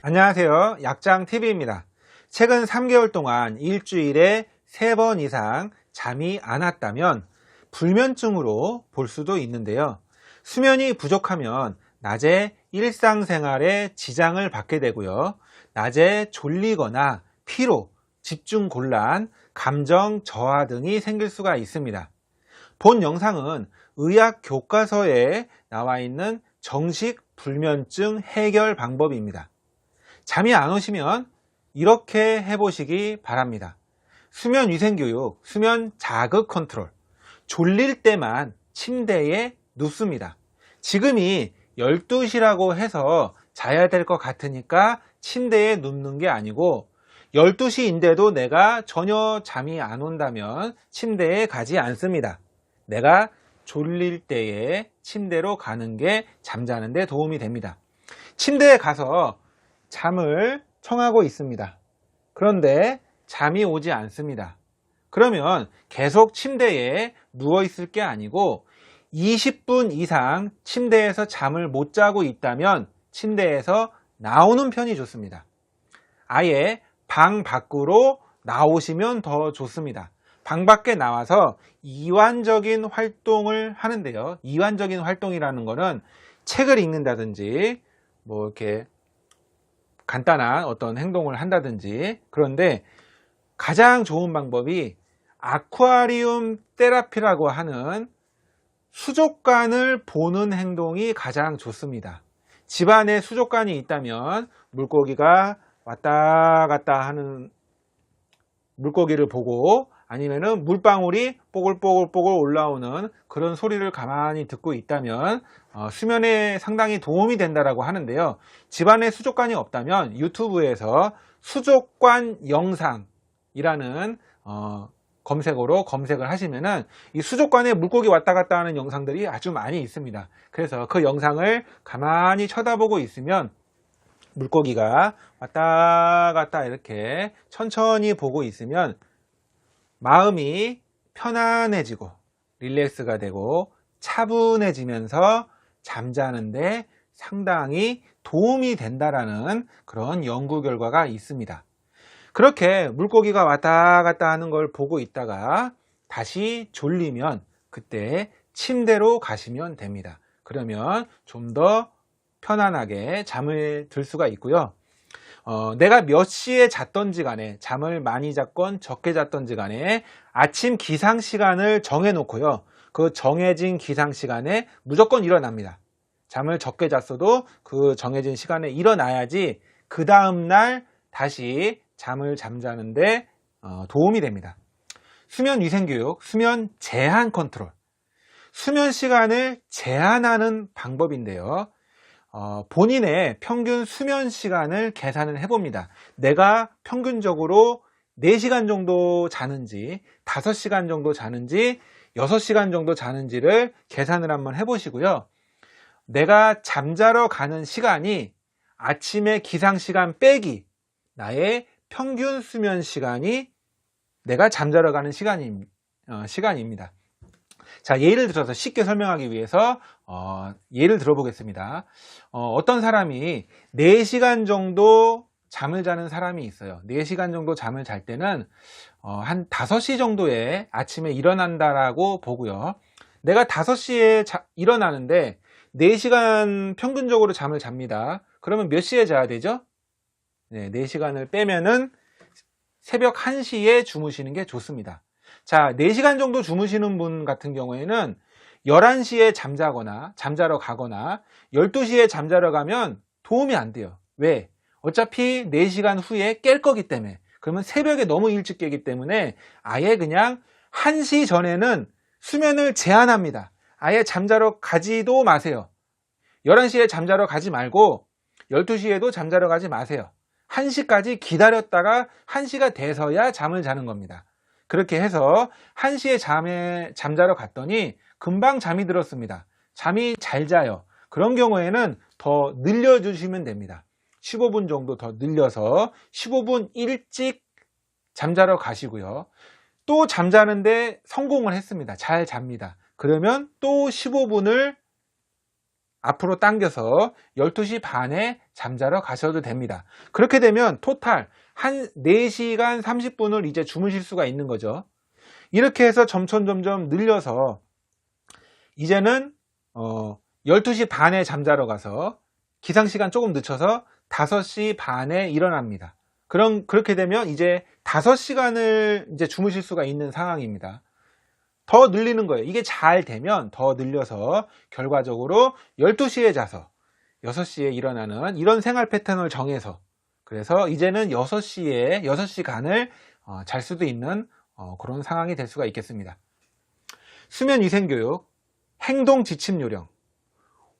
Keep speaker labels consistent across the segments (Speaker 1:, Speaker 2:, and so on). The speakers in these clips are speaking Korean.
Speaker 1: 안녕하세요. 약장TV입니다. 최근 3개월 동안 일주일에 3번 이상 잠이 안 왔다면 불면증으로 볼 수도 있는데요. 수면이 부족하면 낮에 일상생활에 지장을 받게 되고요. 낮에 졸리거나 피로, 집중 곤란, 감정 저하 등이 생길 수가 있습니다. 본 영상은 의학 교과서에 나와 있는 정식 불면증 해결 방법입니다. 잠이 안 오시면 이렇게 해보시기 바랍니다. 수면 위생 교육, 수면 자극 컨트롤. 졸릴 때만 침대에 눕습니다. 지금이 12시라고 해서 자야 될 것 같으니까 침대에 눕는 게 아니고 12시인데도 내가 전혀 잠이 안 온다면 침대에 가지 않습니다. 내가 졸릴 때에 침대로 가는 게 잠자는 데 도움이 됩니다. 침대에 가서 잠을 청하고 있습니다. 그런데 잠이 오지 않습니다. 그러면 계속 침대에 누워 있을 게 아니고 20분 이상 침대에서 잠을 못 자고 있다면 침대에서 나오는 편이 좋습니다. 아예 방 밖으로 나오시면 더 좋습니다. 방 밖에 나와서 이완적인 활동을 하는데요. 이완적인 활동이라는 거는 책을 읽는다든지 뭐 이렇게 간단한 어떤 행동을 한다든지. 그런데 가장 좋은 방법이 아쿠아리움 테라피라고 하는 수족관을 보는 행동이 가장 좋습니다. 집안에 수족관이 있다면 물고기가 왔다 갔다 하는 물고기를 보고 아니면은 물방울이 뽀글뽀글뽀글 올라오는 그런 소리를 가만히 듣고 있다면 수면에 상당히 도움이 된다라고 하는데요. 집안에 수족관이 없다면 유튜브에서 수족관 영상이라는 검색어로 검색을 하시면은 이 수족관에 물고기 왔다 갔다 하는 영상들이 아주 많이 있습니다. 그래서 그 영상을 가만히 쳐다보고 있으면 물고기가 왔다 갔다 이렇게 천천히 보고 있으면 마음이 편안해지고 릴렉스가 되고 차분해지면서 잠자는데 상당히 도움이 된다라는 그런 연구 결과가 있습니다. 그렇게 물고기가 왔다 갔다 하는 걸 보고 있다가 다시 졸리면 그때 침대로 가시면 됩니다. 그러면 좀 더 편안하게 잠을 들 수가 있고요. 내가 몇 시에 잤던지 간에 잠을 많이 잤건 적게 잤던지 간에 아침 기상 시간을 정해 놓고요. 그 정해진 기상 시간에 무조건 일어납니다. 잠을 적게 잤어도 그 정해진 시간에 일어나야지 그 다음날 다시 잠을 잠자는데 도움이 됩니다. 수면 위생 교육, 수면 제한 컨트롤. 수면 시간을 제한하는 방법인데요. 본인의 평균 수면 시간을 계산을 해봅니다. 내가 평균적으로 4시간 정도 자는지 5시간 정도 자는지 6시간 정도 자는지를 계산을 한번 해보시고요. 내가 잠자러 가는 시간이 아침에 기상시간 빼기 나의 평균 수면 시간이 내가 잠자러 가는 시간입니다. 자, 예를 들어서 쉽게 설명하기 위해서 예를 들어보겠습니다. 어떤 사람이 4시간 정도 잠을 자는 사람이 있어요. 4시간 정도 잠을 잘 때는 한 5시 정도에 아침에 일어난다라고 보고요. 내가 5시에 일어나는데 4시간 평균적으로 잠을 잡니다. 그러면 몇 시에 자야 되죠? 네, 4시간을 빼면은 새벽 1시에 주무시는 게 좋습니다. 자, 4시간 정도 주무시는 분 같은 경우에는 11시에 잠자러 가거나 12시에 잠자러 가면 도움이 안 돼요. 왜? 어차피 4시간 후에 깰 거기 때문에. 그러면 새벽에 너무 일찍 깨기 때문에 아예 그냥 1시 전에는 수면을 제한합니다. 아예 잠자러 가지도 마세요. 11시에 잠자러 가지 말고 12시에도 잠자러 가지 마세요. 1시까지 기다렸다가 1시가 돼서야 잠을 자는 겁니다. 그렇게 해서 1시에 잠자러 갔더니 금방 잠이 들었습니다. 잠이 잘 자요. 그런 경우에는 더 늘려주시면 됩니다. 15분 정도 더 늘려서 15분 일찍 잠자러 가시고요. 또 잠자는데 성공을 했습니다. 잘 잡니다. 그러면 또 15분을 앞으로 당겨서 12시 반에 잠자러 가셔도 됩니다. 그렇게 되면 토탈 한 4시간 30분을 이제 주무실 수가 있는 거죠. 이렇게 해서 점점 늘려서 이제는 12시 반에 잠자러 가서 기상시간 조금 늦춰서 5시 반에 일어납니다. 그렇게 되면 이제 5시간을 이제 주무실 수가 있는 상황입니다. 더 늘리는 거예요. 이게 잘 되면 더 늘려서 결과적으로 12시에 자서 6시에 일어나는 이런 생활 패턴을 정해서, 그래서 이제는 6시간을 잘 수도 있는 그런 상황이 될 수가 있겠습니다. 수면 위생 교육, 행동 지침 요령.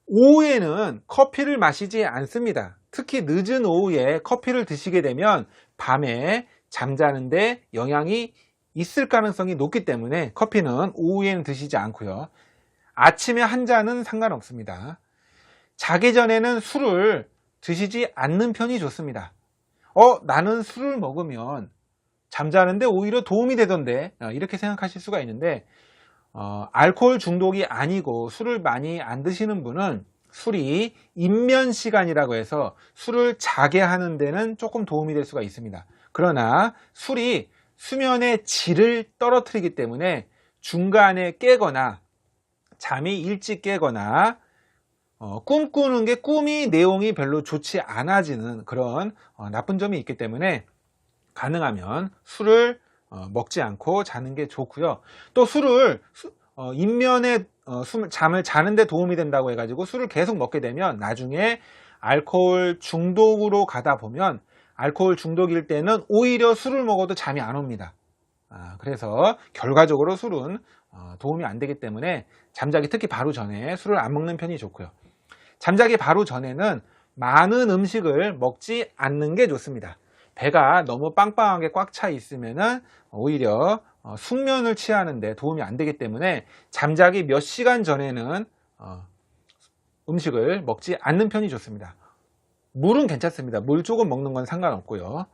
Speaker 1: 오후에는 커피를 마시지 않습니다. 특히 늦은 오후에 커피를 드시게 되면 밤에 잠자는데 영향이 있을 가능성이 높기 때문에 커피는 오후에는 드시지 않고요. 아침에 한 잔은 상관없습니다. 자기 전에는 술을 드시지 않는 편이 좋습니다. 나는 술을 먹으면 잠자는데 오히려 도움이 되던데, 이렇게 생각하실 수가 있는데, 알코올 중독이 아니고 술을 많이 안 드시는 분은 술이 입면 시간이라고 해서 술을 자게 하는 데는 조금 도움이 될 수가 있습니다. 그러나 술이 수면의 질을 떨어뜨리기 때문에 중간에 깨거나 잠이 일찍 깨거나 꿈꾸는 게 꿈이 내용이 별로 좋지 않아지는 그런 나쁜 점이 있기 때문에 가능하면 술을 먹지 않고 자는 게 좋고요. 또 술을 인면에 잠을 자는데 도움이 된다고 해가지고 술을 계속 먹게 되면 나중에 알코올 중독으로 가다 보면, 알코올 중독일 때는 오히려 술을 먹어도 잠이 안 옵니다. 그래서 결과적으로 술은 도움이 안 되기 때문에 잠자기 특히 바로 전에 술을 안 먹는 편이 좋고요. 잠자기 바로 전에는 많은 음식을 먹지 않는 게 좋습니다. 배가 너무 빵빵하게 꽉 차 있으면은 오히려 숙면을 취하는데 도움이 안 되기 때문에 잠자기 몇 시간 전에는 음식을 먹지 않는 편이 좋습니다. 물은 괜찮습니다. 물 조금 먹는 건 상관없고요.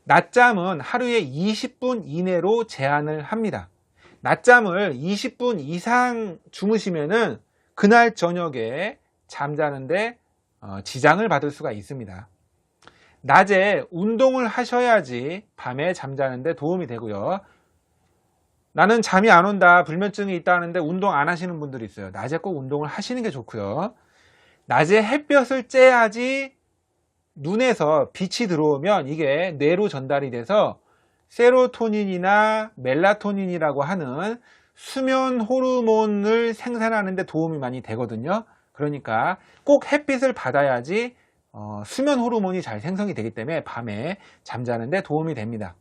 Speaker 1: 낮잠은 하루에 20분 이내로 제한을 합니다. 낮잠을 20분 이상 주무시면은 그날 저녁에 잠자는데 지장을 받을 수가 있습니다. 낮에 운동을 하셔야지 밤에 잠자는데 도움이 되고요. 나는 잠이 안 온다, 불면증이 있다는데 운동 안 하시는 분들이 있어요. 낮에 꼭 운동을 하시는 게 좋고요. 낮에 햇볕을 쬐야지 눈에서 빛이 들어오면 이게 뇌로 전달이 돼서 세로토닌이나 멜라토닌이라고 하는 수면 호르몬을 생산하는 데 도움이 많이 되거든요. 그러니까 꼭 햇빛을 받아야지 수면 호르몬이 잘 생성이 되기 때문에 밤에 잠자는 데 도움이 됩니다.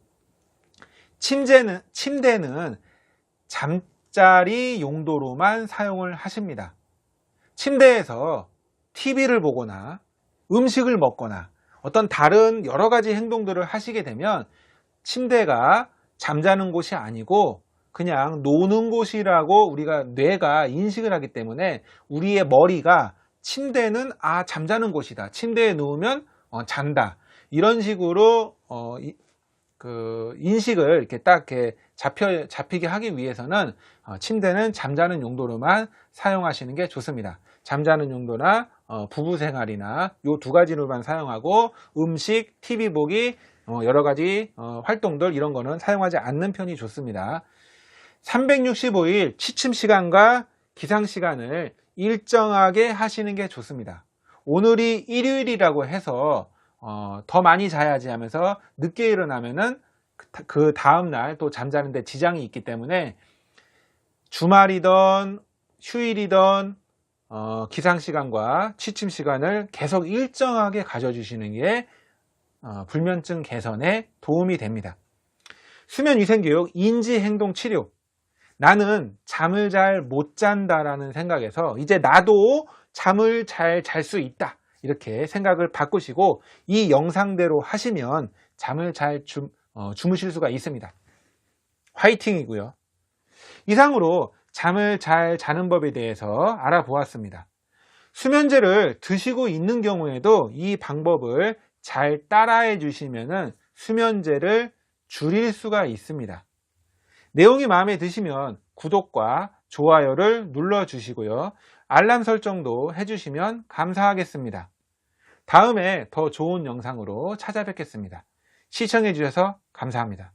Speaker 1: 침대는 잠자리 용도로만 사용을 하십니다. 침대에서 TV를 보거나 음식을 먹거나 어떤 다른 여러 가지 행동들을 하시게 되면 침대가 잠자는 곳이 아니고 그냥 노는 곳이라고 우리가 뇌가 인식을 하기 때문에 우리의 머리가 침대는 잠자는 곳이다, 침대에 누우면 잔다, 이런 식으로 인식을 이렇게 딱 이렇게 잡히게 하기 위해서는 침대는 잠자는 용도로만 사용하시는 게 좋습니다. 잠자는 용도나 부부 생활이나 요 두 가지로만 사용하고 음식, TV 보기, 여러 가지 활동들 이런 거는 사용하지 않는 편이 좋습니다. 365일 취침 시간과 기상 시간을 일정하게 하시는 게 좋습니다. 오늘이 일요일이라고 해서 더 많이 자야지 하면서 늦게 일어나면은 그 다음날 또 잠자는데 지장이 있기 때문에 주말이든 휴일이든 기상시간과 취침시간을 계속 일정하게 가져주시는 게 불면증 개선에 도움이 됩니다. 수면위생교육, 인지행동치료. 나는 잠을 잘 못 잔다라는 생각에서 이제 나도 잠을 잘 잘 수 있다, 이렇게 생각을 바꾸시고 이 영상대로 하시면 잠을 잘 주무실 수가 있습니다. 화이팅이고요. 이상으로 잠을 잘 자는 법에 대해서 알아보았습니다. 수면제를 드시고 있는 경우에도 이 방법을 잘 따라해 주시면 수면제를 줄일 수가 있습니다. 내용이 마음에 드시면 구독과 좋아요를 눌러주시고요. 알람 설정도 해주시면 감사하겠습니다. 다음에 더 좋은 영상으로 찾아뵙겠습니다. 시청해주셔서 감사합니다.